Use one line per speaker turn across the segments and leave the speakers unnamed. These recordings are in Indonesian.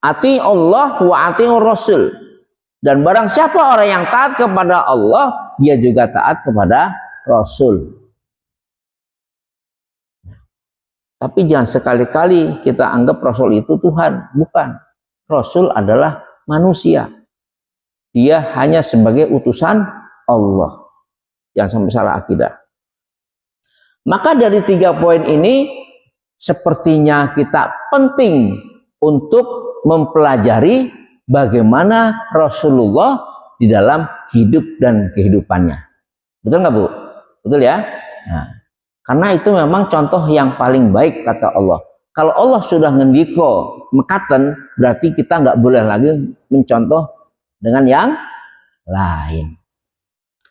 Ati Allah wa atiur Rasul. Dan barang siapa orang yang taat kepada Allah, dia juga taat kepada Rasul. Tapi jangan sekali-kali kita anggap Rasul itu Tuhan. Bukan. Rasul adalah manusia. Dia hanya sebagai utusan Allah. Jangan sampai salah akidah. Maka dari 3 poin ini, sepertinya kita penting untuk mempelajari bagaimana Rasulullah di dalam hidup dan kehidupannya. Betul nggak, Bu? Betul ya? Nah, karena itu memang contoh yang paling baik kata Allah. Kalau Allah sudah ngendiko mekaten, berarti kita nggak boleh lagi mencontoh dengan yang lain.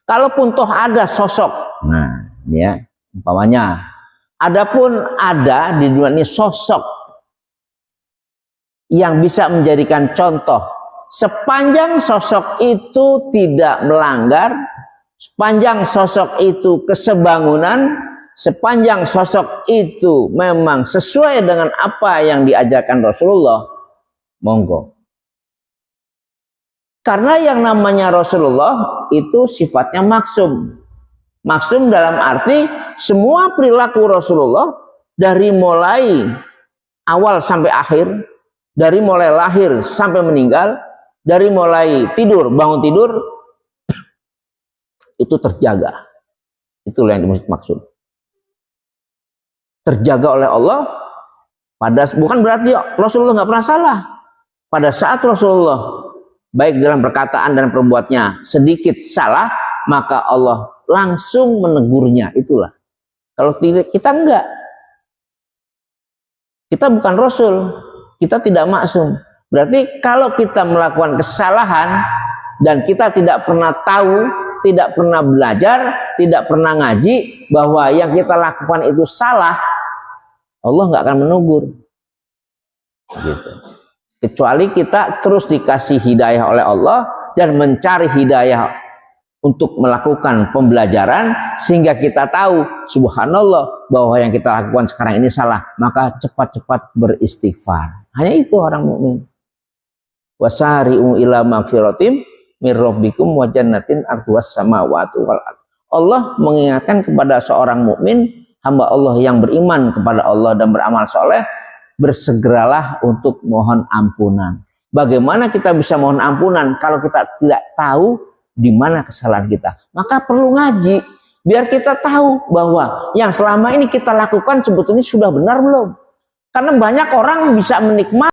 Kalaupun toh ada sosok, nah ini ya umpamanya, adapun ada di dunia ini sosok yang bisa menjadikan contoh, sepanjang sosok itu tidak melanggar, sepanjang sosok itu kesebangunan, sepanjang sosok itu memang sesuai dengan apa yang diajarkan Rasulullah, monggo. Karena yang namanya Rasulullah itu sifatnya maksum. Maksum dalam arti semua perilaku Rasulullah dari mulai awal sampai akhir, dari mulai lahir sampai meninggal, dari mulai tidur, bangun tidur, itu terjaga. Itulah yang dimaksud maksud. Terjaga oleh Allah, bukan berarti Rasulullah nggak pernah salah. Pada saat Rasulullah baik dalam perkataan dan perbuatannya sedikit salah, maka Allah langsung menegurnya. Itulah. Kalau tidak, kita enggak. Kita bukan Rasul, kita tidak maksum. Berarti kalau kita melakukan kesalahan dan kita tidak pernah tahu, tidak pernah belajar, tidak pernah ngaji bahwa yang kita lakukan itu salah, Allah nggak akan menegur. Gitu. Kecuali kita terus dikasih hidayah oleh Allah dan mencari hidayah untuk melakukan pembelajaran sehingga kita tahu subhanallah bahwa yang kita lakukan sekarang ini salah, maka cepat-cepat beristighfar. Hanya itu orang mukmin. Wasari'u ila magfiratim mir rabbikum wa jannatin arduwas samawati wal ardh. Allah mengingatkan kepada seorang mukmin, hamba Allah yang beriman kepada Allah dan beramal soleh, bersegeralah untuk mohon ampunan. Bagaimana kita bisa mohon ampunan kalau kita tidak tahu di mana kesalahan kita? Maka perlu ngaji biar kita tahu bahwa yang selama ini kita lakukan sebetulnya sudah benar belum. Karena banyak orang bisa menikmati